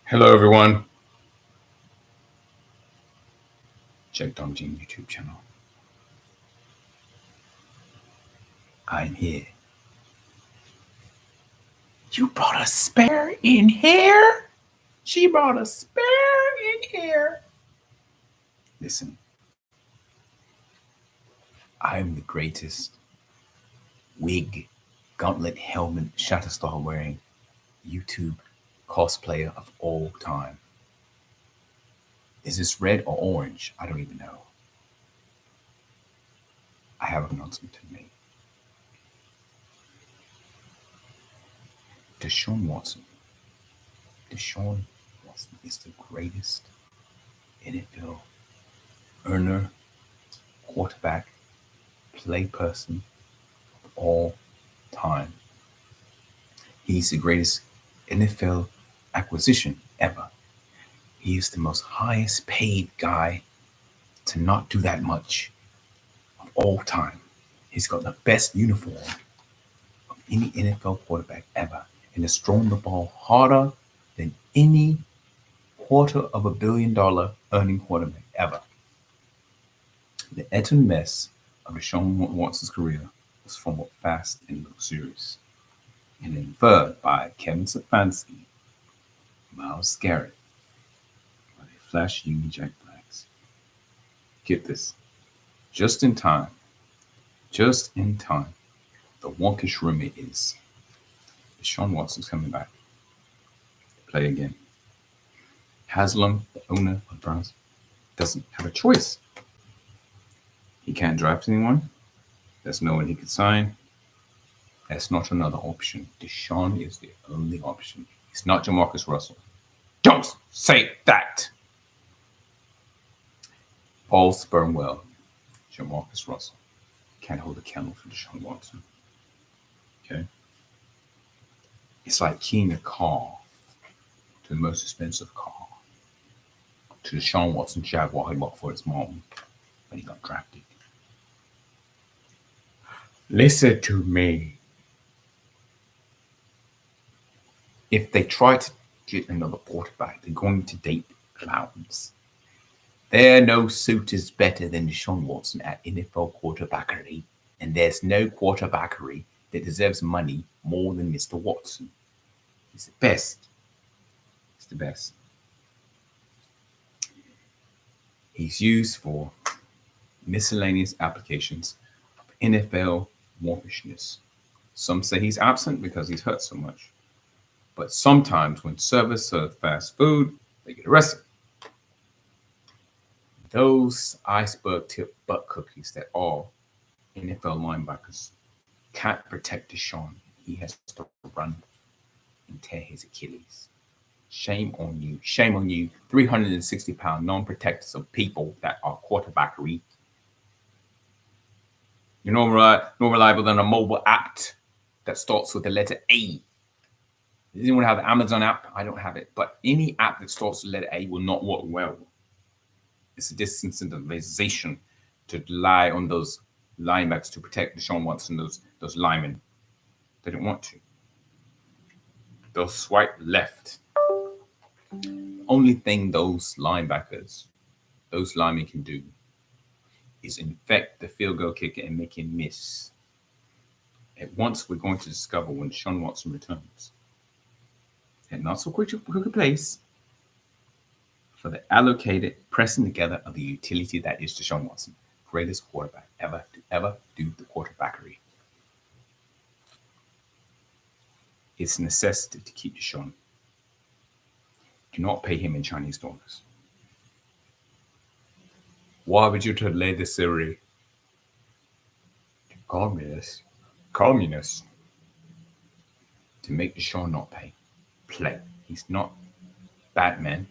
Hello, everyone. Check Dom Jean YouTube channel. I'm here. You brought a spare in here? She brought a spare in here. Listen, I'm the greatest wig, gauntlet, helmet, Shatterstar wearing YouTube cosplayer of all time. Is this red or orange? I don't even know. I have an announcement to make. Deshaun Watson. Deshaun Watson is the greatest NFL earner, quarterback, play person of all time. He's the greatest NFL acquisition ever. He is the most highest paid guy to not do that much of all time. He's got the best uniform of any NFL quarterback ever and has thrown the ball harder than any $250 million earning quarterback ever. The Eton mess of Deshaun Watson's career was somewhat fast and luxurious and inferred by Kevin Stefanski, Miles Garrett, by the Flash Union Jack Blacks. Get this. Just in time, the wonkish rumor is Deshaun Watson's coming back to play again. Haslam, the owner of the Browns, doesn't have a choice. He can't draft anyone. There's no one he could sign. That's not another option. Deshaun is the only option. He's not Jamarcus Russell. Don't say that! Paul Spurwell, Jamarcus Russell, can't hold a candle for Deshaun Watson. Okay? It's like keying a car to the most expensive car to Deshaun Watson Jaguar he bought for his mom when he got drafted. Listen to me. If they try to get another quarterback, they're going to date clowns. There are no suitors better than Deshaun Watson at NFL quarterbackery, and there's no quarterbackery that deserves money more than Mr. Watson. He's the best. He's the best. He's used for miscellaneous applications of NFL wonkishness. Some say he's absent because he's hurt so much. But sometimes when servers serve fast food, they get arrested. Those iceberg tip butt cookies that are NFL linebackers can't protect Deshaun. He has to run and tear his Achilles. Shame on you. Shame on you. 360-pound non-protectors of people that are quarterbackery. You're no more reliable than a mobile app that starts with the letter A. Does anyone have the Amazon app? I don't have it. But any app that starts with the letter A will not work well. It's a disincentivization to rely on those linebackers to protect Deshaun Watson, those linemen. They don't want to. They'll swipe left. The only thing those linemen can do is infect the field goal kicker and make him miss. At once, we're going to discover when Deshaun Watson returns. At not so quick place for the allocated pressing together of the utility that is Deshaun Watson, greatest quarterback ever to ever do the quarterbackery. It's a necessity to keep Deshaun. Do not pay him in Chinese dollars. Why would you delay the Siri? Communists. To make Deshaun not play. He's not Batman.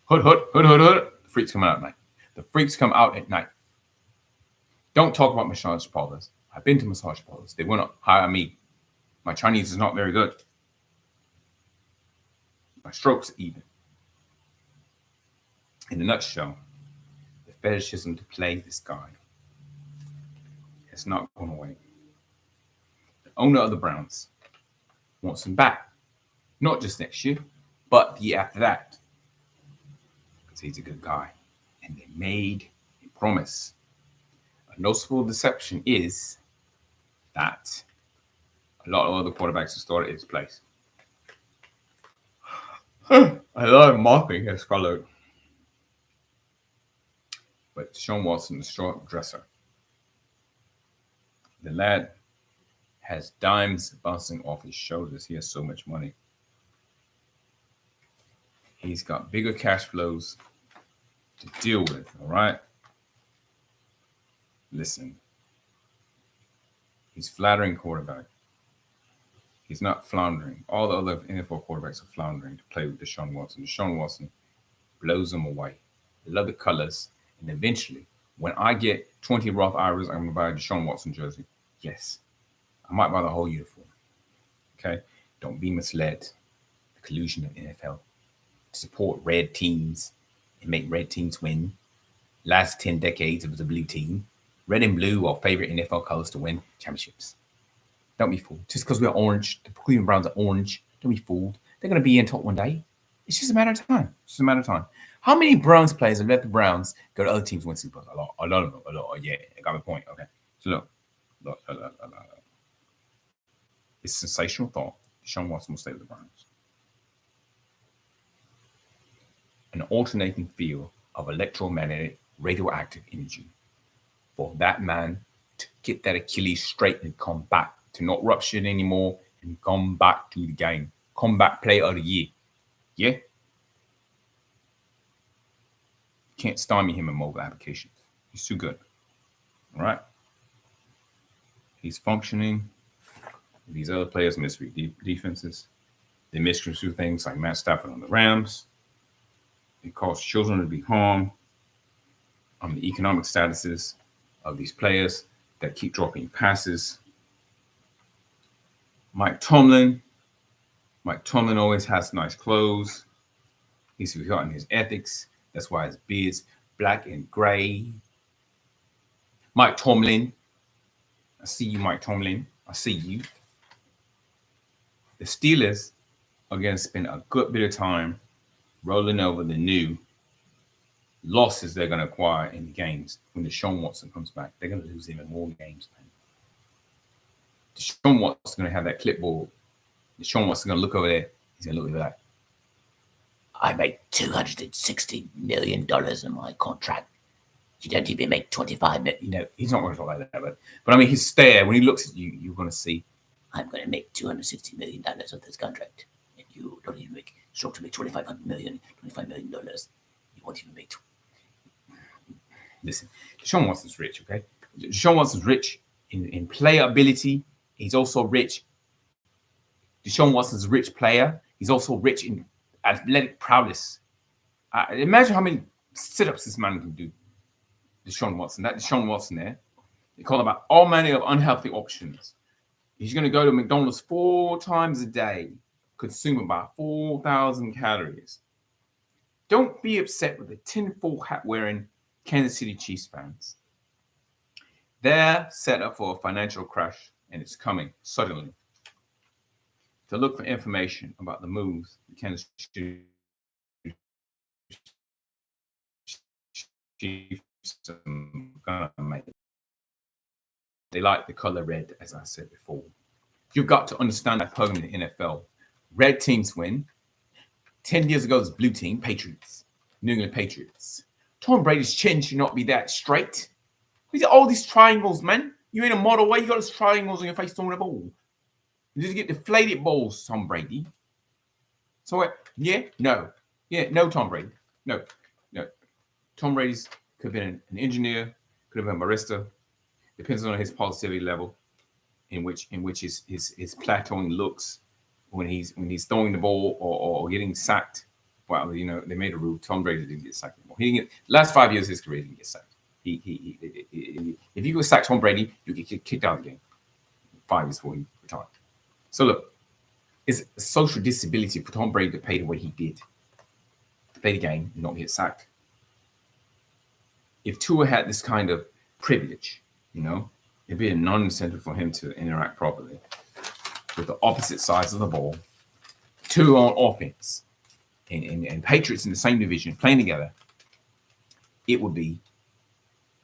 Hood. The freaks come out at night. The freaks come out at night. Don't talk about massage parlors. I've been to massage parlors. They will not hire me. My Chinese is not very good. My strokes even. In a nutshell, the fetishism to play this guy has not gone away. The owner of the Browns wants him back. Not just next year, but the year after that, because he's a good guy. And they made a promise. A noticeable deception is that a lot of other quarterbacks have started in his place. A lot of mocking has followed. But Deshaun Watson, the short dresser, the lad has dimes bouncing off his shoulders. He has so much money. He's got bigger cash flows to deal with, all right? Listen, he's flattering quarterback. He's not floundering. All the other NFL quarterbacks are floundering to play with Deshaun Watson. Deshaun Watson blows them away. They love the colors. And eventually, when I get 20 Roth IRAs, I'm going to buy a Deshaun Watson jersey. Yes. I might buy the whole uniform. Okay? Don't be misled. The collusion of NFL to support red teams and make red teams win. Last 10 decades, it was a blue team. Red and blue are favorite NFL colors to win championships. Don't be fooled. Just because we're orange, the Cleveland Browns are orange, don't be fooled. They're going to be in top one day. It's just a matter of time. It's just a matter of time. How many Browns players have let the Browns go to other teams win Super Bowls? A lot of them. A lot. Yeah, I got my point. Okay. So look. It's sensational thought. Deshaun Watson will stay with the Browns. An alternating field of electromagnetic radioactive energy for that man to get that Achilles straight and come back, to not rupture it anymore and come back to the game. Comeback player of the year. Yeah? Can't stymie him in mobile applications. He's too good. All right? He's functioning. These other players misread defenses. They misconstrue things like Matt Stafford on the Rams. It causes children to be harmed on the economic statuses of these players that keep dropping passes. Mike Tomlin always has nice clothes. He's forgotten his ethics. That's why his beard's black and gray. Mike Tomlin. I see you, Mike Tomlin. I see you. The Steelers are going to spend a good bit of time rolling over the new losses they're going to acquire in the games when Deshaun Watson comes back. They're going to lose even more games, man. Deshaun Watson's going to have that clipboard. Deshaun Watson's going to look over there. He's going to look at that. I made $260 million in my contract. You don't even make 25 million. You know, he's not going to talk like that. But I mean, his stare, when he looks at you, you're going to see, I'm going to make $260 million of this contract. And you don't even make, struggle to make $25 million. You won't even make Listen, Deshaun Watson's rich, okay? Deshaun Watson's rich in playability. He's also rich. Deshaun Watson's a rich player. He's also rich in athletic prowess. Imagine how many sit-ups this man can do. Deshaun Watson. That Deshaun Watson there. They call about all manner of unhealthy options. He's going to go to McDonald's 4 times a day, consume about 4,000 calories. Don't be upset with the tinfoil hat wearing Kansas City Chiefs fans. They're set up for a financial crash, and it's coming suddenly. To look for information about the moves the Kansas City Chiefs are gonna make. They like the color red, as I said before. You've got to understand that program in the NFL. Red teams win. 10 years ago, it was blue team, Patriots, New England Patriots. Tom Brady's chin should not be that straight. Look at all these triangles, man. You in a model way, you got those triangles on your face throwing the ball. You just get deflated balls, Tom Brady. So, yeah, no. Yeah, no, Tom Brady. No. Tom Brady's could have been an engineer, could have been a barista. Depends on his positivity level, in which his plateauing looks when he's throwing the ball or getting sacked. Well, you know, they made a rule. Tom Brady didn't get sacked anymore. He didn't get, last 5 years of his career, he didn't get sacked. If you go sack Tom Brady, you get kicked out of the game 5 years before he retired. So look, it's a social disability for Tom Brady to play the way he did, to play the game and not get sacked. If Tua had this kind of privilege, you know, it'd be a non-incentive for him to interact properly with the opposite sides of the ball. Tua on offense. and Patriots in the same division playing together, it would be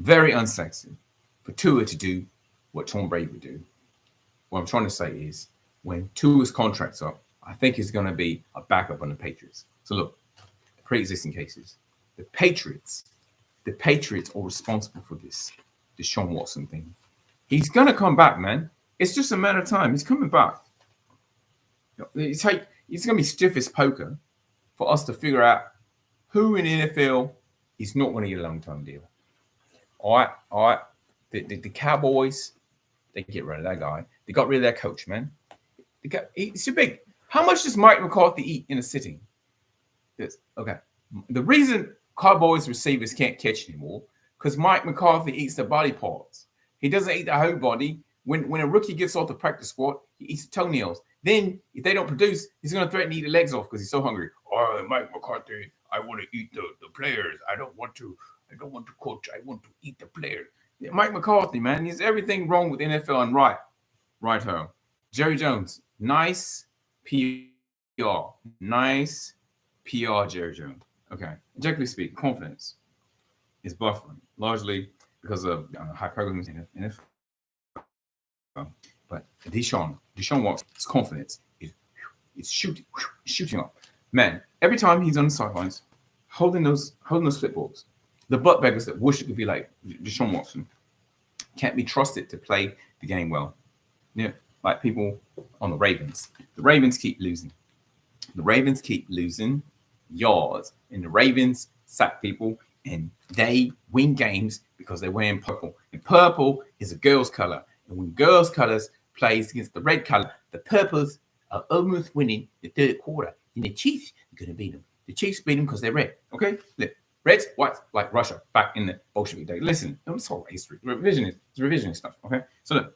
very unsexy for Tua to do what Tom Brady would do. What I'm trying to say is when Tua's contract's up, I think he's going to be a backup on the Patriots. So look, pre-existing cases. The Patriots are responsible for this Deshaun Watson thing. He's going to come back, man. It's just a matter of time. He's coming back. It's going to be stiff as poker for us to figure out who in the NFL is not going to get a long-term deal. All right. The Cowboys, they get rid of that guy. They got rid of their coach, man. It's too big. How much does Mike McCarthy eat in a sitting? Okay. The reason Cowboys receivers can't catch anymore because Mike McCarthy eats the body parts. He doesn't eat the whole body. When a rookie gets off the practice squad, he eats the toenails. Then, if they don't produce, he's going to threaten to eat the legs off because he's so hungry. Oh, Mike McCarthy, I want to eat the players. I don't want to coach. I want to eat the players. Yeah, Mike McCarthy, man, he's everything wrong with NFL and right home. Jerry Jones, nice PR. Nice PR, Jerry Jones. Okay. Objectively speaking, confidence is buffering, largely because of hyperbole in NFL. But Deshaun Watson's confidence is shooting up. Man, every time he's on the sidelines, holding those clipboards, the butt beggars that wish it could be like Deshaun Watson can't be trusted to play the game well. Yeah, like people on the Ravens. The Ravens keep losing. The Ravens keep losing yards, and the Ravens sack people, and they win games because they're wearing purple. And purple is a girl's color. And when girls' colors plays against the red color, the purples are almost winning the third quarter. And the Chiefs are going to beat them. The Chiefs beat them because they're red. Okay? Look, reds, whites, like Russia back in the Bolshevik day. Listen, it's all history. Revisionist stuff. Okay? So look,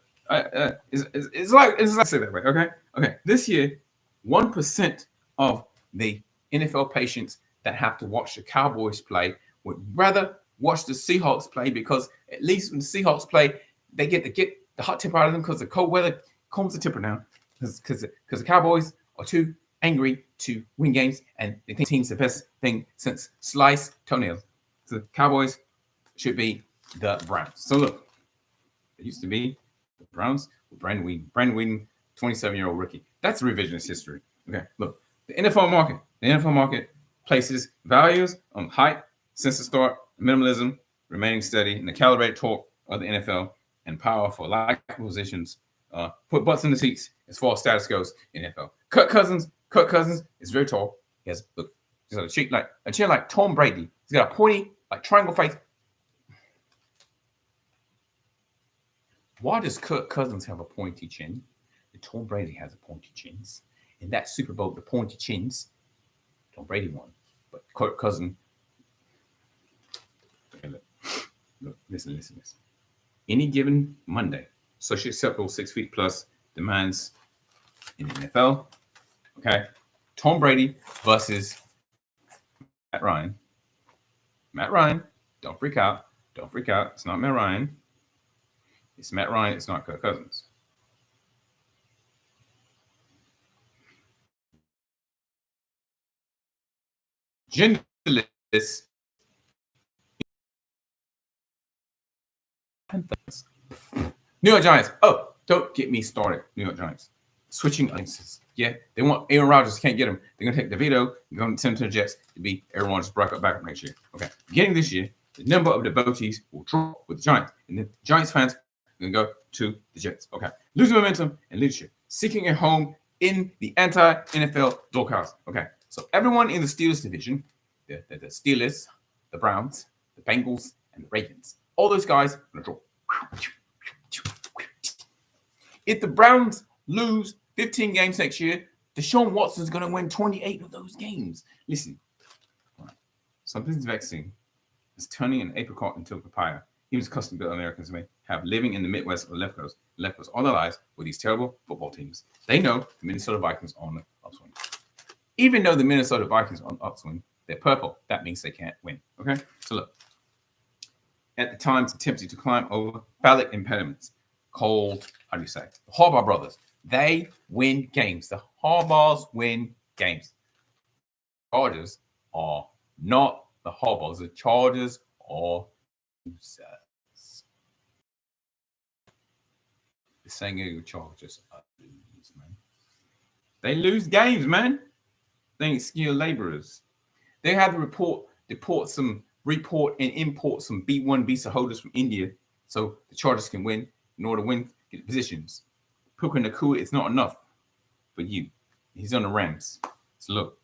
it's like I say that way. Okay? This year, 1% of the NFL patients that have to watch the Cowboys play would rather watch the Seahawks play because at least when the Seahawks play, they get the hot temper out of them because the cold weather calms the temper down. Because the Cowboys are too angry to win games, and they think team's the best thing since sliced toenails. So the Cowboys should be the Browns. So look, it used to be the Browns with Brandon Weeden. Brandon Weeden, 27-year-old rookie. That's revisionist history. Okay, look, the NFL market places values on height, since the start, minimalism, remaining steady, and the calibrated torque of the NFL and power for like positions. Put butts in the seats as far as status goes in NFL. Kirk Cousins is very tall. He has he's got a chin like Tom Brady. He's got a pointy, like triangle face. Why does Kirk Cousins have a pointy chin? And Tom Brady has a pointy chins. In that Super Bowl, the pointy chins, Tom Brady won. But Kirk Cousins, look, listen. Any given Monday, socially acceptable 6 feet plus demands in the NFL. Okay. Tom Brady versus Matt Ryan. Matt Ryan, don't freak out. It's not Matt Ryan. It's Matt Ryan. It's not Kirk Cousins. Genderless. New York Giants. Oh, don't get me started. New York Giants. Switching alliances. Yeah, they want Aaron Rodgers. Can't get him. They're going to take DeVito and go and send him to the Jets to be Aaron Rodgers' backup next year. Okay. Beginning this year, the number of devotees will drop with the Giants. And then Giants fans are going to go to the Jets. Okay. Losing momentum and leadership. Seeking a home in the anti-NFL doghouse. Okay. So everyone in the Steelers division, the Steelers, the Browns, the Bengals, and the Ravens, all those guys are going to drop. If the Browns lose 15 games next year, Deshaun Watson is going to win 28 of those games. Listen, something's vexing. It's turning an apricot into a papaya. Even custom-built Americans may have living in the Midwest or left coast all their lives with these terrible football teams. They know the Minnesota Vikings are on the upswing. Even though the Minnesota Vikings are on the upswing, they're purple. That means they can't win. Okay? So look. At the times attempting to climb over phallic impediments called, how do you say, the Harbaugh brothers. They win games. The Harbaughs win games. Chargers are not the hobos. The Chargers are losers. The San Diego Chargers are losers, man. They lose games, man. They ain't skilled laborers. They had to report and import some B1 visa holders from India so the Chargers can win in order to win get positions. Puka Nakua is not enough for you. He's on the Rams. So look,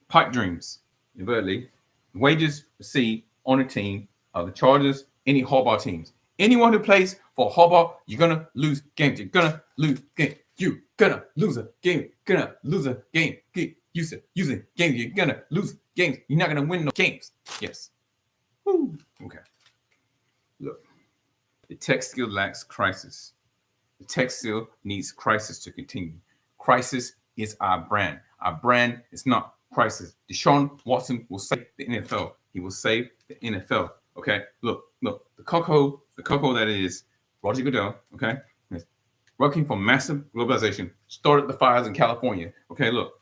pipe dreams, invertly, wages received on a team of the Chargers, any hardball teams. Anyone who plays for hardball, you're gonna lose games. You're gonna lose games. You're gonna lose a game. Gonna lose a game. Get used to using games. You're gonna lose games. You're not gonna win no games. Yes. Woo. Okay. Look, the tech skill lacks crisis. The tech still needs crisis to continue. Crisis is our brand. Our brand is not crisis. Deshaun Watson will save the NFL. He will save the NFL. Okay, look, the cuckold that is Roger Goodell. Okay, working for massive globalization, started the fires in California. Okay, look,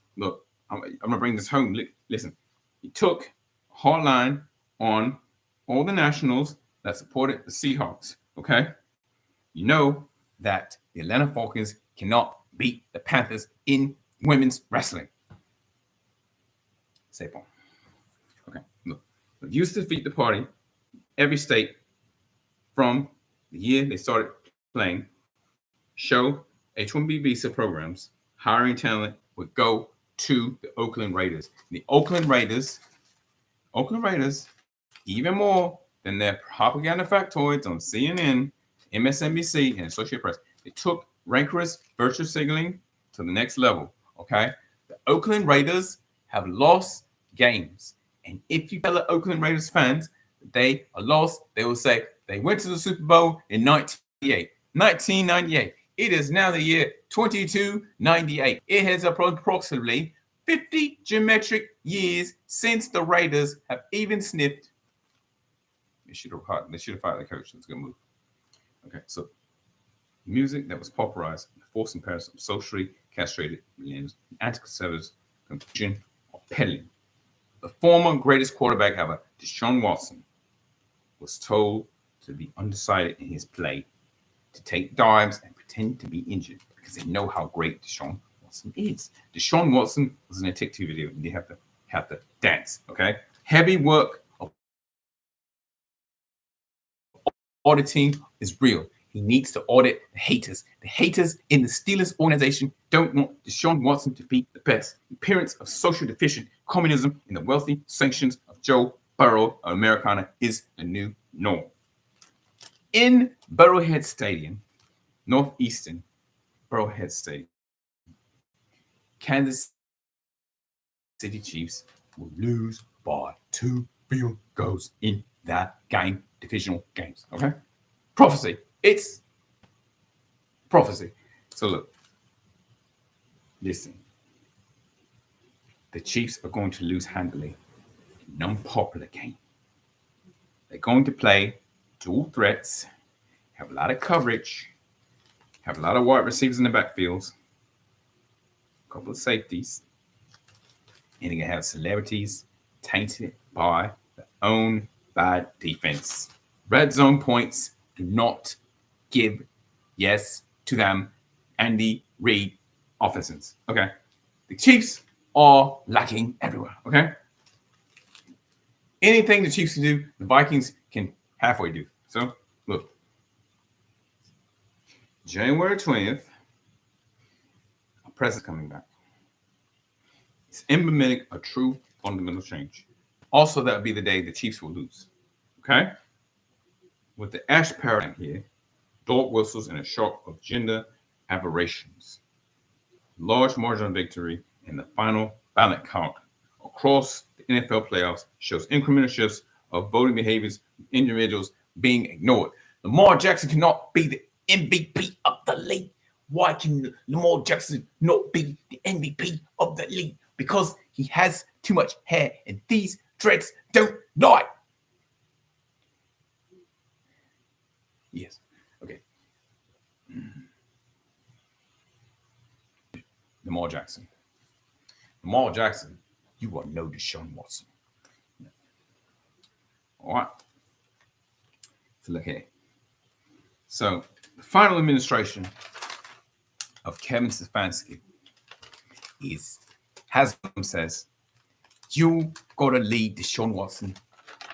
I'm gonna bring this home. Listen, he took a hard line on all the nationals that supported the Seahawks. Okay, you know that the Atlanta Falcons cannot beat the Panthers in women's wrestling. Safe on. Okay, look, they used to defeat the party every state from the year they started playing. Show H-1B visa programs, hiring talent would go to the Oakland Raiders. The Oakland Raiders, even more than their propaganda factoids on CNN, MSNBC, and Associated Press, they took rancorous virtue signaling to the next level. Okay, the Oakland Raiders have lost games, and if you tell the Oakland Raiders fans they are lost, they will say they went to the Super Bowl in 1998. It is now the year 2298. It has approximately 50 geometric years since the Raiders have even sniffed. They should have fired the coach. That's a good move. Okay, so music that was popularized, forcing parents of socially castrated millennials, anti-conservatives, confusion, or peddling. The former greatest quarterback ever, Deshaun Watson, was told to be undecided in his play, to take dives and pretend to be injured because they know how great Deshaun Watson is. Deshaun Watson was in a TikTok video and they have to dance. Okay, heavy work of auditing is real. He needs to audit the haters. The haters in the Steelers organization don't want Deshaun Watson to be the best. The appearance of social deficient communism in the wealthy sanctions of Joe Burrow of Americana is the new norm. In Burrowhead Stadium, Northeastern Burrowhead Stadium, Kansas City Chiefs will lose by 2 field goals in that game, divisional games. Okay? Prophecy. It's prophecy. So look, listen. The Chiefs are going to lose handily in an unpopular game. They're going to play dual threats, have a lot of coverage, have a lot of wide receivers in the backfields, a couple of safeties, and they're going to have celebrities tainted by their own bad defense. Red zone points do not give yes to them Andy Reid offenses. Okay. The Chiefs are lacking everywhere. Okay. Anything the Chiefs can do, the Vikings can halfway do. So look, January 20th, a president coming back. It's emblematic of true fundamental change. Also, that would be the day the Chiefs will lose. Okay? With the Ash paradigm here, dog whistles and a shock of gender aberrations. Large margin of victory in the final ballot count across the NFL playoffs shows incremental shifts of voting behaviors, individuals being ignored. Lamar Jackson cannot be the MVP of the league. Why can Lamar Jackson not be the MVP of the league? Because he has too much hair and these dreads don't lie. Yes. Okay. Lamar Jackson. You are no Deshaun Watson. All right. So look here. So the final administration of Kevin Stefanski says, you got to lead Deshaun Watson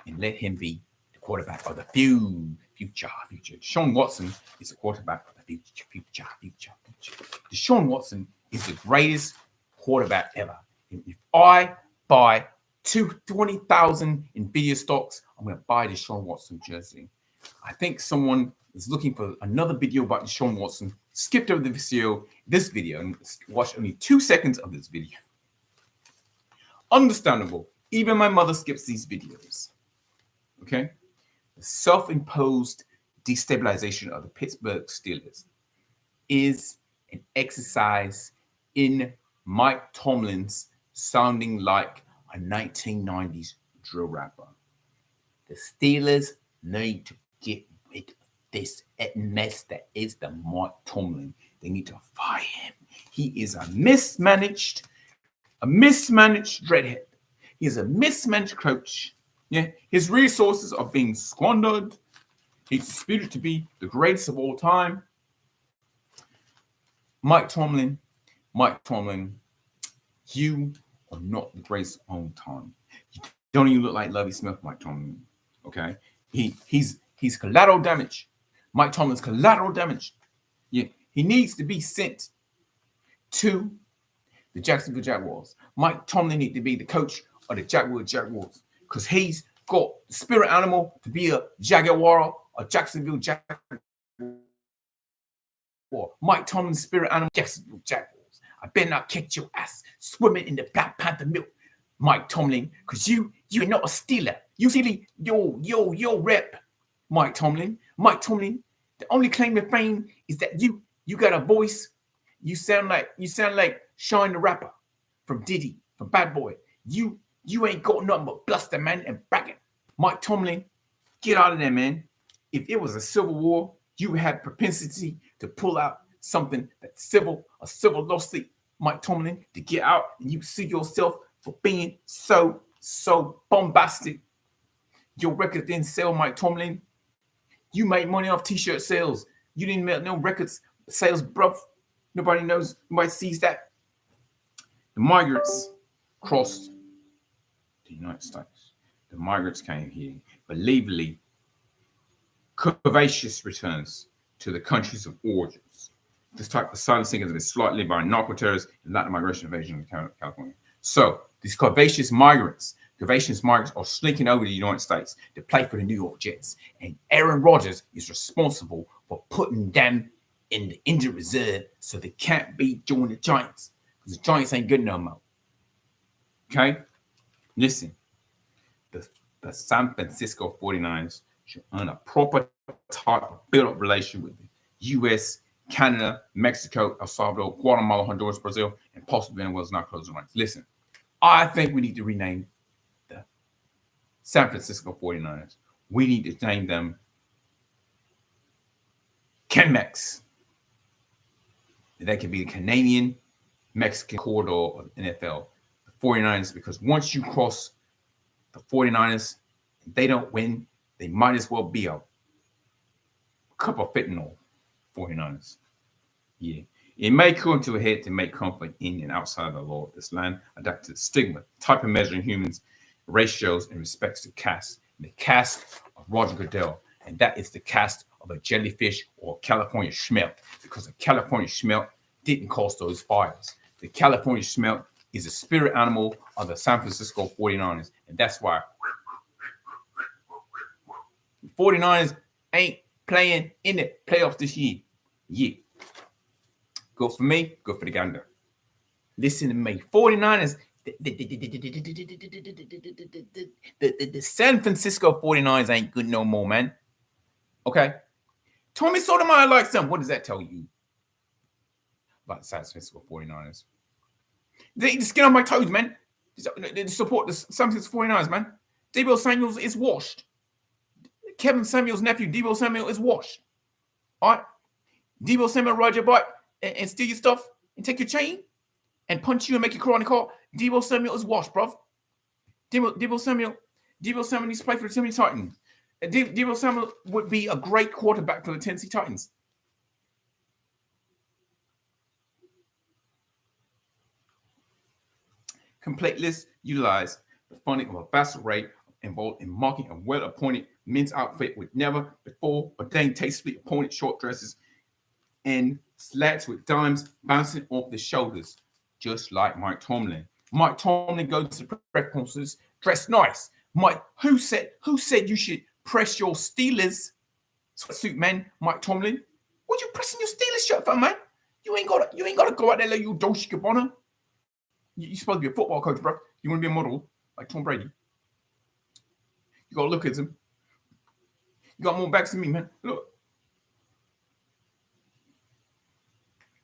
and let him be the quarterback of the future. Deshaun Watson is the quarterback of the future. Deshaun Watson is the greatest quarterback ever. If I buy 20,000 Nvidia stocks, I'm going to buy Deshaun Watson jersey. I think someone is looking for another video about Deshaun Watson, skipped over this video, and watched only 2 seconds of this video. Understandable. Even my mother skips these videos. Okay? The self-imposed destabilization of the Pittsburgh Steelers is an exercise in Mike Tomlin's sounding like a 1990s drill rapper. The Steelers need to get rid of this mess that is the Mike Tomlin. They need to fire him. He is a mismanaged dreadhead. He is a mismanaged coach. Yeah, his resources are being squandered. He's disputed to be the greatest of all time. Mike Tomlin, you are not the greatest of all time. You don't even look like Lovie Smith, Mike Tomlin. Okay, he's collateral damage. Mike Tomlin's collateral damage. Yeah, he needs to be sent to the Jacksonville Jaguars. Mike Tomlin needs to be the coach of the Jacksonville Jaguars because he's got the spirit animal to be a Jaguar or Jacksonville Jaguar. Mike Tomlin's spirit animal, Jacksonville Jaguars. I better not kick your ass swimming in the Black Panther milk, Mike Tomlin, because you're not a Steeler. You see your rep, Mike Tomlin. Mike Tomlin, the only claim to fame is that you got a voice. You sound like Shine the Rapper from Diddy, from Bad Boy. You ain't got nothing but bluster, man, and bragging. Mike Tomlin, get out of there, man. If it was a civil war, you had propensity to pull out something that's a civil lawsuit, Mike Tomlin, to get out and you see yourself for being so bombastic. Your record didn't sell, Mike Tomlin. You made money off t-shirt sales. You didn't make no records sales, bruv. Nobody knows. Nobody sees that. The migrants crossed the United States. The migrants came here. Believably, curvaceous returns to the countries of origins. This type of silencing has been slightly by narco-terrorists and Latin migration invasion in California. So these curvaceous migrants are sneaking over the United States to play for the New York Jets. And Aaron Rodgers is responsible for putting them in the injured reserve so they can't be joining the Giants. Because the Giants ain't good no more. Okay? Listen. The San Francisco 49ers should earn a proper type of build-up relation with the U.S., Canada, Mexico, El Salvador, Guatemala, Honduras, Brazil, and possibly Venezuela not closing ranks. Listen, I think we need to rename the San Francisco 49ers. We need to name them CanMex. That could be the Canadian Mexican corridor of the NFL. The 49ers, because once you cross the 49ers, they don't win, they might as well be a cup of fentanyl. 49ers. Yeah. It may come to a head to make comfort in and outside the law of this land, adapted to the stigma, type of measuring humans, ratios, and respects to caste. And the caste of Roger Goodell, and that is the caste of a jellyfish or a California smelt, because a California smelt didn't cause those fires. The California smelt is a spirit animal of the San Francisco 49ers, and that's why 49ers ain't playing in the playoffs this year. Yeah. Good for me, good for the gander. Listen to me. 49ers, the San Francisco 49ers ain't good no more, man. Okay? Tommy Sotomayor likes them. What does that tell you about the San Francisco 49ers? They just get on my toes, man. They support the San Francisco 49ers, man. Deebo Samuel is washed. Kevin Samuel's nephew, Deebo Samuel, is washed. All right? Deebo Samuel ride your bike and steal your stuff and take your chain and punch you and make you crawl in the car Deebo Samuel is washed, bruv. Deebo Samuel needs to play for the Tennessee Titans. Deebo Samuel would be a great quarterback for the Tennessee Titans. Complete list utilize the funding of a vast array involved in marking a well-appointed men's outfit with never before ordained tastefully appointed short dresses and slats with dimes bouncing off the shoulders, just like Mike Tomlin. Mike Tomlin goes to press conferences dressed nice. Mike, who said you should press your Steelers sweatsuit, man? Mike Tomlin, what you pressing your Steelers shirt for, man? You ain't gotta go out there like you Dolce Gabbana. You're supposed to be a football coach, bro. You want to be a model like Tom Brady. You got to look at him. You got more backs than me, man. Look.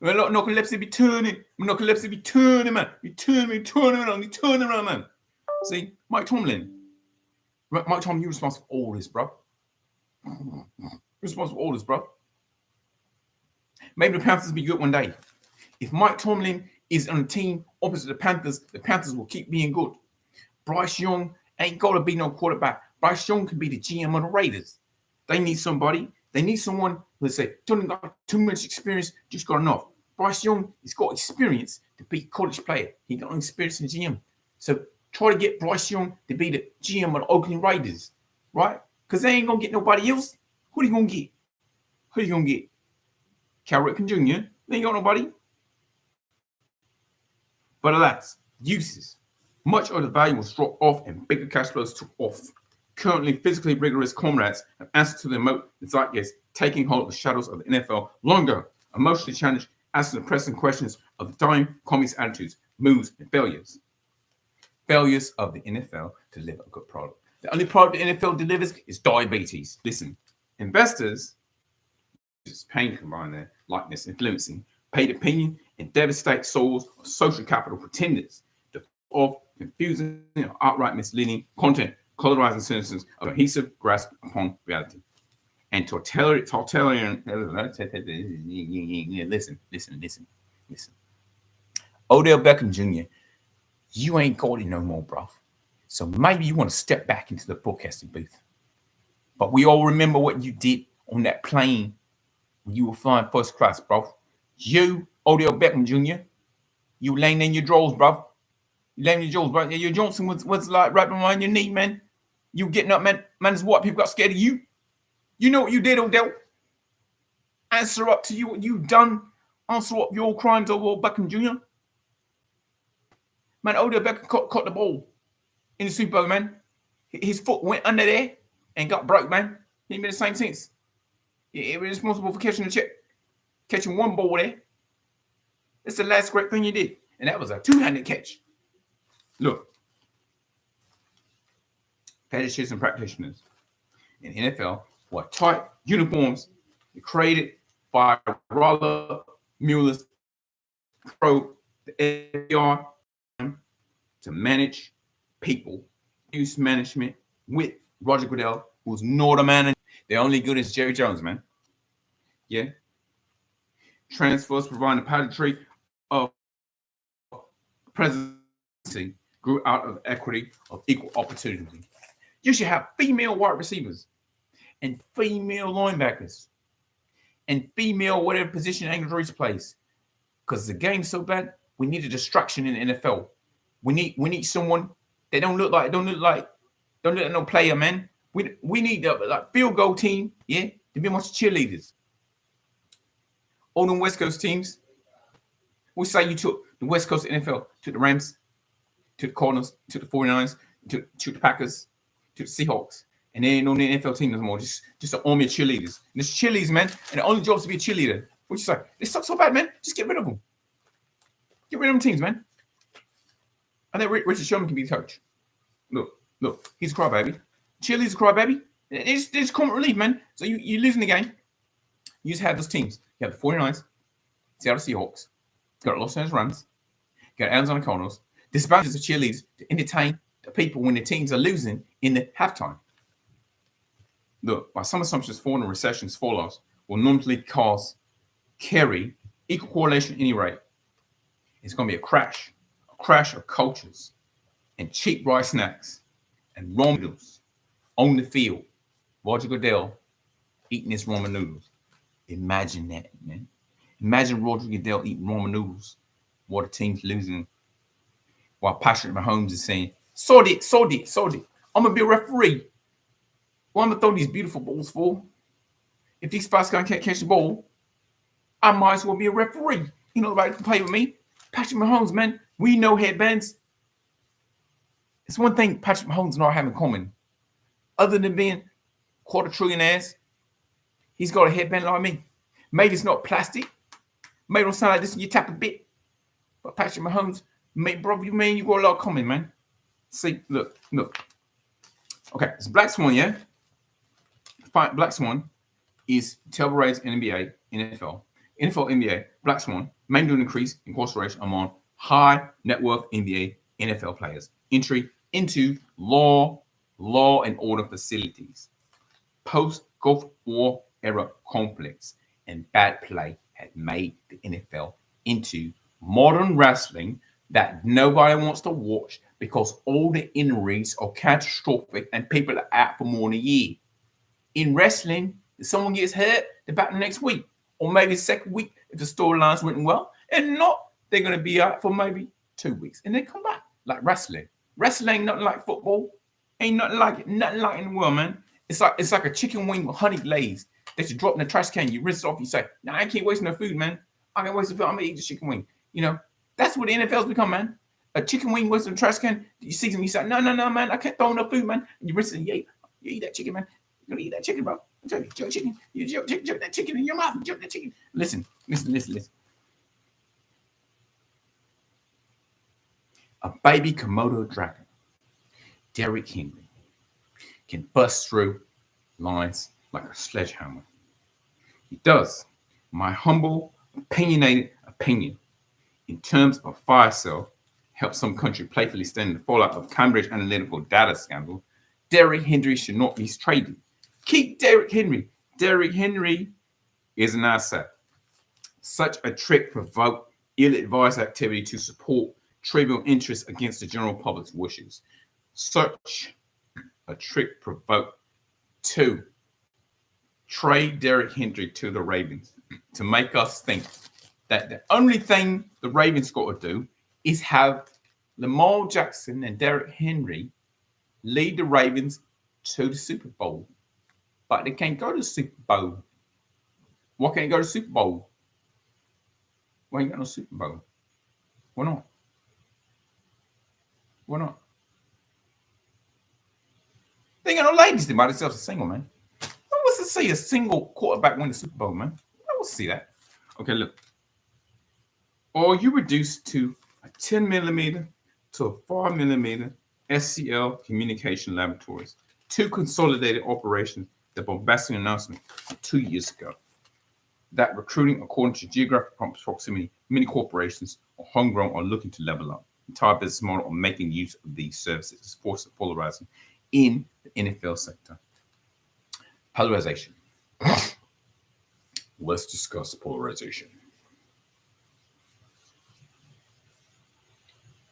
Look, narcolepsy be turning. Narcolepsy be turning, man. Be turning around, man. See, Mike Tomlin. Mike Tomlin, you're responsible for all this, bro. You're responsible for all this, bro. Maybe the Panthers will be good one day. If Mike Tomlin is on a team opposite the Panthers will keep being good. Bryce Young ain't got to be no quarterback. Bryce Young can be the GM of the Raiders. They need somebody. They need someone who say, don't got too much experience, just got enough. Bryce Young has got experience to be a college player. He got no experience in the GM. So try to get Bryce Young to be the GM of the Oakland Raiders, right? Because they ain't going to get nobody else. Who are you going to get? Who are you going to get? Cal Ripken Jr.? They ain't got nobody. But alas, uses. Much of the value was dropped off and bigger cash flows took off. Currently, physically rigorous comrades have answered to the remote zeitgeist, taking hold of the shadows of the NFL longer, emotionally challenged, answering the pressing questions of the dying comics attitudes, moves, and failures. Failures of the NFL to deliver a good product. The only product the NFL delivers is diabetes. Listen, investors, pain combined there, likeness, influencing, paid opinion, and devastate souls of social capital pretenders of confusing and outright misleading content, colorizing citizens of cohesive grasp upon reality. And totalitarian, listen. Odell Beckham Jr., you ain't got it no more, bro. So maybe you want to step back into the broadcasting booth. But we all remember what you did on that plane when you were flying first class, bro. You, Odell Beckham Jr., you laying in your drawers, bro. You laying in your drawers, bro. Your Johnson was like right behind your knee, man. You getting up, man. Man's what? People got scared of you. You know what you did, Odell. Answer up to you what you done. Answer up your crimes, Odell Beckham Jr. Man, Odell Beckham caught the ball in the Super Bowl, man. His foot went under there and got broke, man. He ain't been the same since. He was responsible for catching one ball there. That's the last great thing you did. And that was a two-handed catch. Look. Pedagogists and practitioners in NFL wore tight uniforms created by Roller Mueller's pro the FDR to manage people, use management with Roger Goodell, who's not a manager. They're only good as Jerry Jones, man. Yeah. Transfers providing the pageantry of presidency grew out of equity of equal opportunity. You should have female wide receivers and female linebackers and female whatever position Angel Reese plays. Because the game's so bad, we need a distraction in the NFL. We need someone that don't look like no player, man. We need a field goal team, yeah, to be a bunch of cheerleaders. All them West Coast teams. We say you took the West Coast NFL, took the Rams, took the Cardinals, took the 49ers, took the Packers, took the Seahawks. And they ain't on the NFL team no more. Just an army of cheerleaders. And it's cheerleaders, man. And the only job is to be a cheerleader. What you say? They suck so bad, man. Just get rid of them. Get rid of them teams, man. I think Richard Sherman can be the coach. Look, he's a crybaby. Cheerleaders a crybaby. It's common relief, man. So you're losing the game. You just have those teams. You have the 49ers, Seattle Seahawks, you got Los Angeles Rams, you got Arizona Cardinals. Dispatches of cheerleaders to entertain the people when the teams are losing in the halftime. Look, by some assumptions, foreign recessions, fallouts will normally carry equal correlation at any rate. It's going to be a crash crash of cultures and cheap rice snacks and ramen noodles on the field. Roger Goodell eating his ramen noodles. Imagine that, man. Imagine Roger Goodell eating ramen noodles while the team's losing, while Patrick Mahomes is saying, "Sod it, sod it, sod it. I'm gonna be a referee. Well, I'm gonna throw these beautiful balls for. If these fast guys can't catch the ball, I might as well be a referee. You know, nobody can play with me. Patrick Mahomes, man, we know headbands. It's one thing Patrick Mahomes and I have in common. Other than being quarter-trillionaires, he's got a headband like me. Maybe it's not plastic. Maybe it don't sound like this and you tap a bit. But Patrick Mahomes, mate, bro, you got a lot of common, man. See, look. Okay, it's Black Swan, yeah? Black Swan is Taylor Ray's NBA, NFL, NBA, Black Swan, main due increase incarceration among high net worth NBA, NFL players. Entry into law and order facilities. Post-Gulf War era conflicts and bad play had made the NFL into modern wrestling that nobody wants to watch because all the injuries are catastrophic and people are out for more than a year. In wrestling, if someone gets hurt, they're back the next week, or maybe the second week if the storyline's written well. And not, they're going to be out for maybe 2 weeks, and they come back. Like wrestling. Wrestling ain't nothing like football. Ain't nothing like it. Nothing like it in the world, man. It's like a chicken wing with honey glaze that you drop in the trash can. You rinse it off. You say, "Nah, I can't waste no food, man. I can't waste the food. I'm gonna eat the chicken wing." You know, that's what the NFL's become, man. A chicken wing wasted in the trash can. You see them, you say, "No, man. I can't throw enough food, man." And you rinse it. You eat that chicken, man. You're gonna eat that chicken, bro. Joke chicken. You joke that chicken in your mouth. Joke that chicken. Listen. A baby Komodo dragon, Derrick Henry, can bust through lines like a sledgehammer. He does. My humble, opinionated opinion, in terms of fire cell, help some country playfully stand in the fallout of Cambridge Analytical data scandal. Derrick Henry should not be traded. Keep Derrick Henry. Derrick Henry is an asset. Such a trick provoked ill-advised activity to support trivial interests against the general public's wishes. Such a trick provoked to trade Derrick Henry to the Ravens to make us think that the only thing the Ravens got to do is have Lamar Jackson and Derrick Henry lead the Ravens to the Super Bowl. But they can't go to the Super Bowl. Why can't they go to the Super Bowl? Why ain't got no Super Bowl? Why not? Why not? They ain't got no ladies to buy themselves a single, man. Who wants to see a single quarterback win the Super Bowl, man? I want to see that. Okay, look. Or you reduce to a 10 millimeter to a 5 millimeter SCL communication laboratories. 2 consolidated operations that bombastic announcement 2 years ago. That recruiting according to geographic proximity, many corporations or homegrown are looking to level up. Entire business model of making use of these services is forced polarizing in the NFL sector. Polarization. Let's discuss polarization.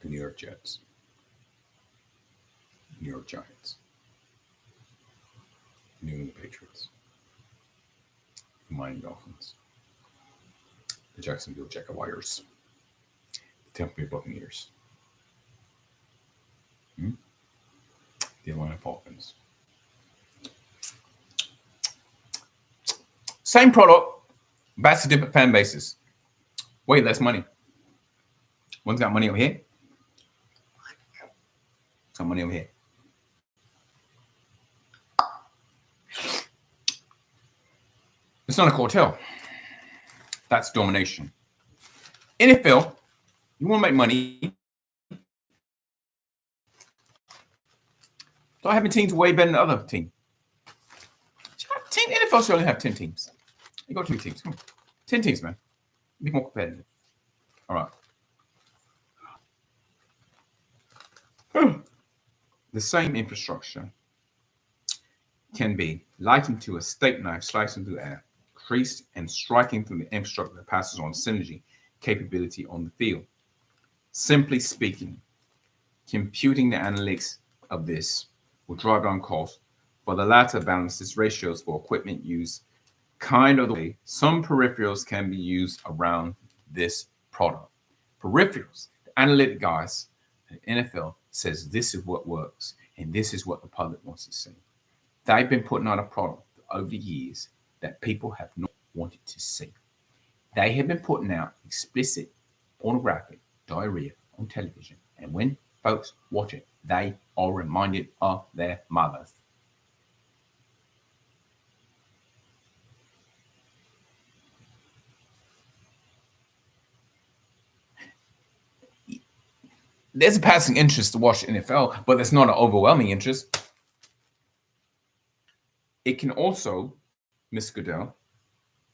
The New York Jets, New York Giants, New England Patriots, the Miami Dolphins, the Jacksonville Jaguars, the Tampa Bay Buccaneers, the Atlanta Falcons. Same product, vastly different fan bases. Way less money. One's got money over here. Some money over here. It's not a cartel. That's domination. NFL, you want to make money. Start having teams way better than the other team. NFL should only have 10 teams. You got 2 teams. Come on. 10 teams, man. Be more competitive. All right. The same infrastructure can be likened to a steak knife slicing through air, creased and striking through the infrastructure that passes on synergy capability on the field. Simply speaking, computing the analytics of this will drive down costs, for the latter balances ratios for equipment use, kind of the way some peripherals can be used around this product. Peripherals, the analytic guys at NFL says this is what works and this is what the public wants to see. They've been putting out a product over the years that people have not wanted to see. They have been putting out explicit pornographic diarrhea on television, and when folks watch it, they are reminded of their mothers. There's a passing interest to watch NFL, but there's not an overwhelming interest. It can also, Ms. Goodell,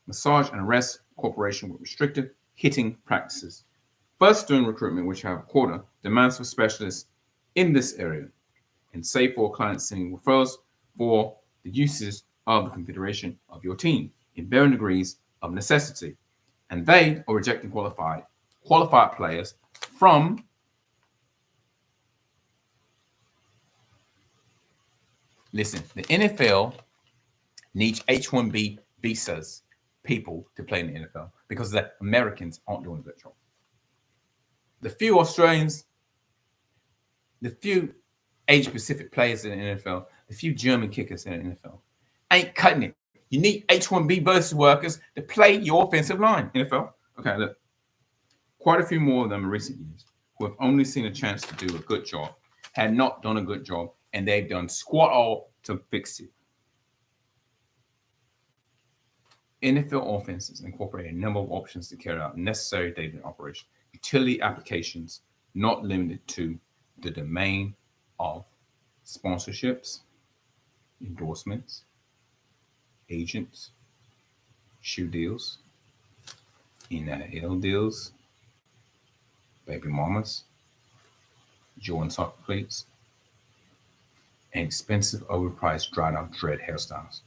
massage and arrest corporation with restrictive hitting practices. First, doing recruitment, which have a quota, demands for specialists in this area, and say for clients sending referrals for the uses of the configuration of your team in varying degrees of necessity. And they are rejecting qualified players from listen, the NFL needs H-1B visas people to play in the NFL because the Americans aren't doing a good job. The few Australians, the few Asia-Pacific players in the NFL, the few German kickers in the NFL ain't cutting it. You need H-1B versus workers to play your offensive line, NFL. Okay, look. Quite a few more of them in recent years who have only seen a chance to do a good job, had not done a good job, and they've done squat all to fix it. NFL offenses incorporate a number of options to carry out necessary day-to-day operations, utility applications not limited to the domain of sponsorships, endorsements, agents, shoe deals, NIL deals, baby mamas, Jordan soccer cleats, and expensive, overpriced, dried-out dread hairstyles.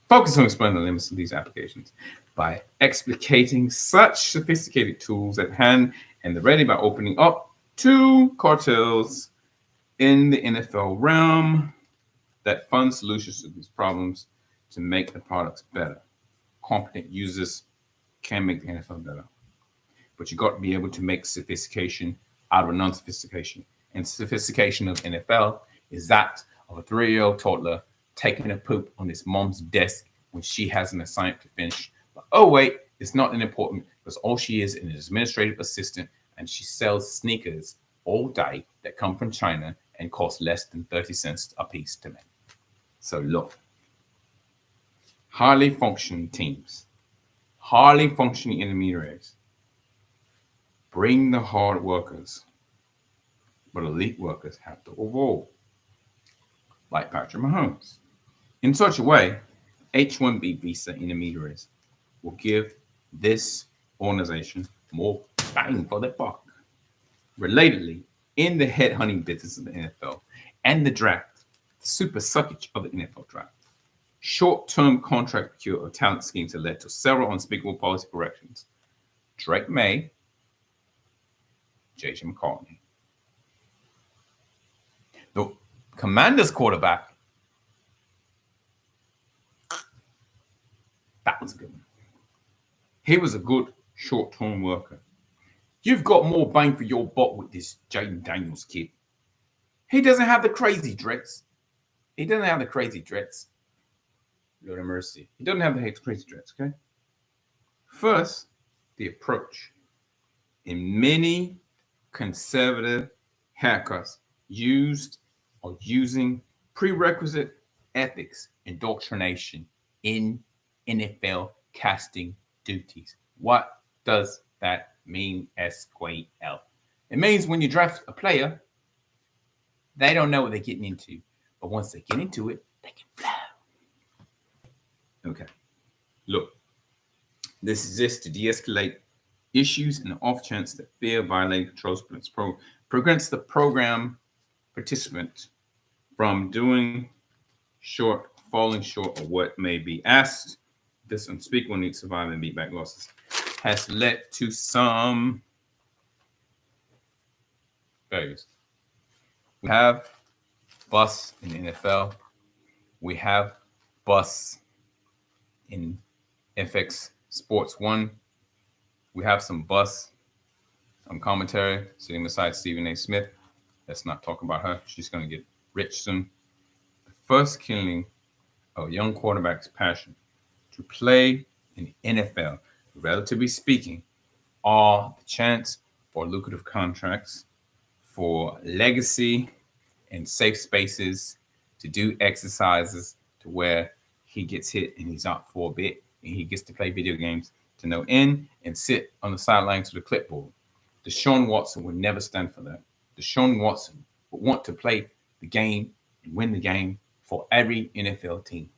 Focus on explaining the limits of these applications by explicating such sophisticated tools at hand and the ready by opening up to cartels in the NFL realm that fund solutions to these problems to make the products better. Competent users can make the NFL better. But you got to be able to make sophistication out of non-sophistication. And sophistication of NFL is that of a 3-year-old toddler taking a poop on his mom's desk when she has an assignment to finish. But oh wait, it's not that important because all she is an administrative assistant and she sells sneakers all day that come from China and cost less than 30 cents a piece to make. So look, highly functioning teams, highly functioning intermediaries, bring the hard workers, but elite workers have to evolve, like Patrick Mahomes. In such a way, H-1B visa intermediaries will give this organization more bang for their buck. Relatedly, in the headhunting business of the NFL and the draft, the super suckage of the NFL draft, short-term contract procure of talent schemes have led to several unspeakable policy corrections. Drake May, J.J. McCartney. The Commanders quarterback, that was a good one. He was a good short-term worker. You've got more bang for your buck with this Jaden Daniels kid. He doesn't have the crazy dreads. Lord have mercy. He doesn't have the crazy dreads, okay? First, the approach. In many conservative haircuts used or using prerequisite ethics indoctrination in NFL casting duties. What does that mean, SQL? It means when you draft a player, they don't know what they're getting into. But once they get into it, they can fly. Okay. Look, this exists to de-escalate issues in the off chance that fear violating controls prevents the program participant from falling short of what may be asked. This unspeakable need to survive and beat back losses has led to some failures. We have busts in the NFL. We have busts in FX Sports 1. We have some busts on commentary sitting beside Stephen A. Smith. Let's not talk about her. She's going to get rich soon. The first killing of a young quarterback's passion to play in the NFL, relatively speaking, are the chance for lucrative contracts, for legacy and safe spaces, to do exercises to where he gets hit and he's out for a bit and he gets to play video games to no end and sit on the sidelines with a clipboard. Deshaun Watson would never stand for that. Deshaun Watson would want to play the game and win the game for every NFL team.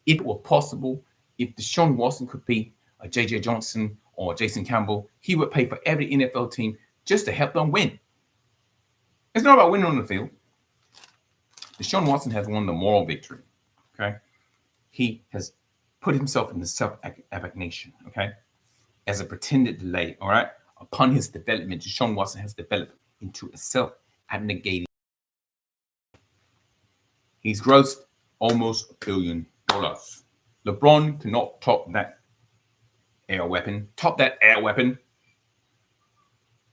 If it were possible, if Deshaun Watson could be a J.J. Johnson or Jason Campbell, he would pay for every NFL team just to help them win. It's not about winning on the field. Deshaun Watson has won the moral victory, okay? He has put himself in the self-abnegation, okay, as a pretended delay, all right? Upon his development, Deshaun Watson has developed into a self-abnegating. He's grossed almost $1 billion. LeBron cannot top that air weapon.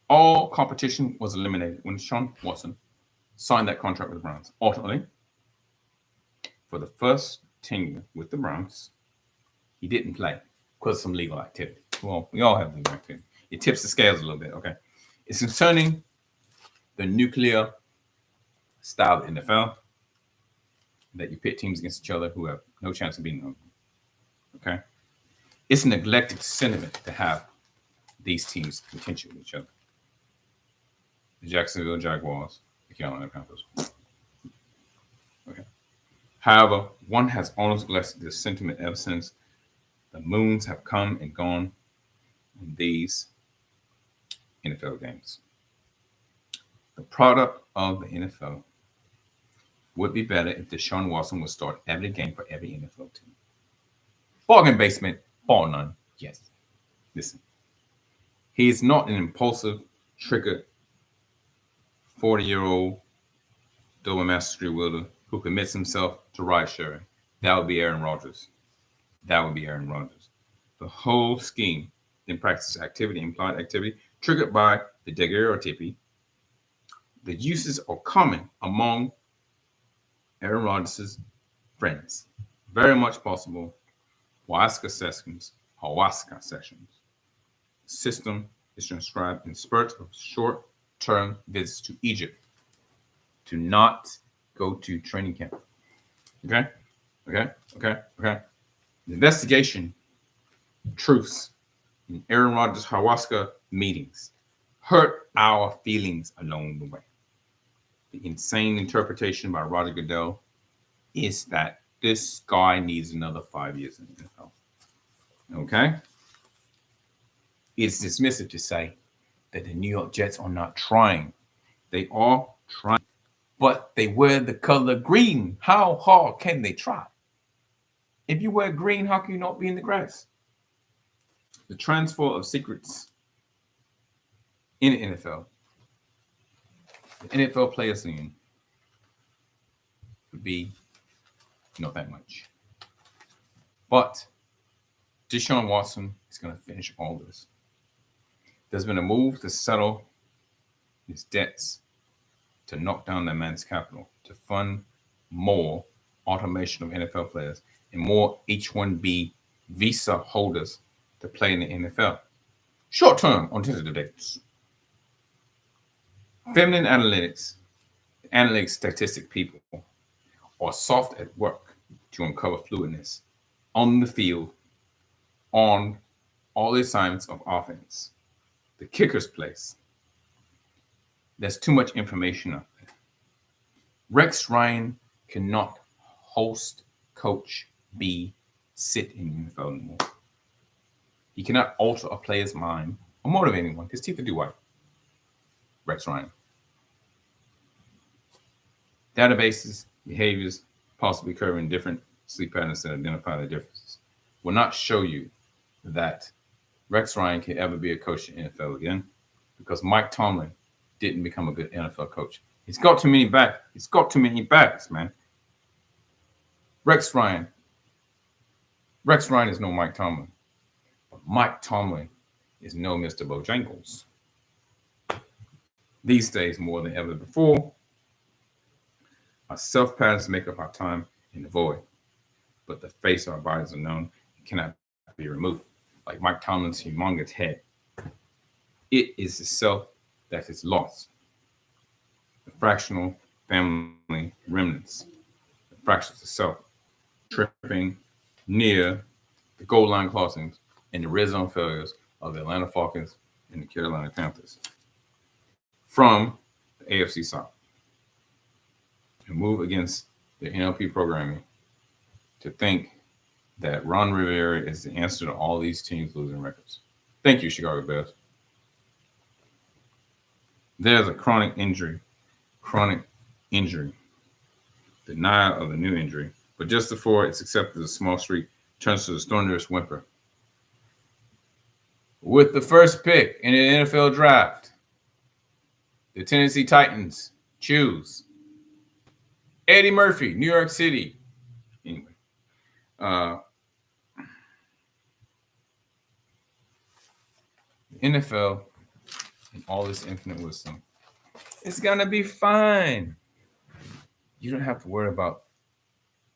All competition was eliminated when Deshaun Watson signed that contract with the Browns. Ultimately, for the first tenure with the Browns, he didn't play because of some legal activity. Well, we all have legal activity. It tips the scales a little bit, okay? It's concerning the nuclear style of NFL that you pit teams against each other who have no chance of beating them, okay? It's a neglected sentiment to have these teams contention with each other. The Jacksonville Jaguars, the Carolina Panthers. Okay. However, one has always blessed this sentiment ever since the moons have come and gone in these NFL games. The product of the NFL would be better if Deshaun Watson would start every game for every NFL team. Bargain basement, bar none. Yes. Listen. He is not an impulsive, triggered 40-year-old double master street wielder who commits himself to ride sharing. That would be Aaron Rodgers. The whole scheme then practices activity, implied activity, triggered by the daguerreotypy. The uses are common among Aaron Rodgers' friends. Very much possible. Ayahuasca sessions. The system is transcribed in spurts of short-term visits to Egypt to not go to training camp. Okay. The investigation truths in Aaron Rodgers' ayahuasca meetings hurt our feelings along the way. The insane interpretation by Roger Goodell is that this guy needs another 5 years in the NFL. Okay? It's dismissive to say that the New York Jets are not trying. They are trying, but they wear the color green. How hard can they try? If you wear green, how can you not be in the grass? The transfer of secrets in the NFL. The NFL Players Union would be not that much. But Deshaun Watson is going to finish all this. There's been a move to settle his debts, to knock down that man's capital, to fund more automation of NFL players and more H-1B visa holders to play in the NFL. Short-term on tentative dates. Feminine analytics statistic people are soft at work to uncover fluidness on the field on all the assignments of offense. The kicker's place. There's too much information out there. Rex Ryan cannot host, coach, sit in the NFL anymore. He cannot alter a player's mind or motivate anyone. His teeth are too white. Rex Ryan. Databases, behaviors possibly occur in different sleep patterns that identify the differences will not show you that Rex Ryan can ever be a coach in the NFL again, because Mike Tomlin didn't become a good NFL coach. He's got too many backs. He's got too many backs, man. Rex Ryan. Rex Ryan is no Mike Tomlin. But Mike Tomlin is no Mr. Bojangles. These days, more than ever before, our self-patterns make up our time in the void. But the face of our bodies are known and cannot be removed. Like Mike Tomlin's humongous head. It is the self that is lost. The fractional family remnants. The fractions of self. Tripping near the goal line crossings and the red zone failures of the Atlanta Falcons and the Carolina Panthers. From the AFC South. And move against the NLP programming to think that Ron Rivera is the answer to all these teams losing records. Thank you, Chicago Bears. There's a chronic injury, denial of a new injury, but just before it's accepted as a small streak turns to a thunderous whimper. With the first pick in the NFL draft, the Tennessee Titans choose Eddie Murphy, New York City. Anyway, the NFL and all this infinite wisdom, it's gonna be fine. You don't have to worry about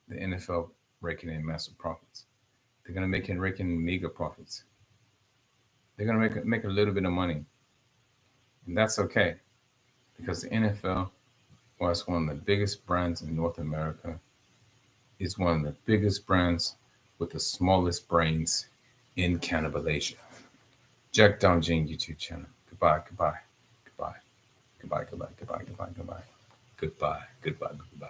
the NFL raking in massive profits. They're gonna rake in mega profits. They're gonna make a little bit of money, and that's okay, because the NFL, while it's one of the biggest brands in North America, is one of the biggest brands with the smallest brains in cannibalization. Jack Down Jane YouTube channel. Goodbye, goodbye, goodbye, goodbye, goodbye, goodbye, goodbye, goodbye, goodbye, goodbye, goodbye.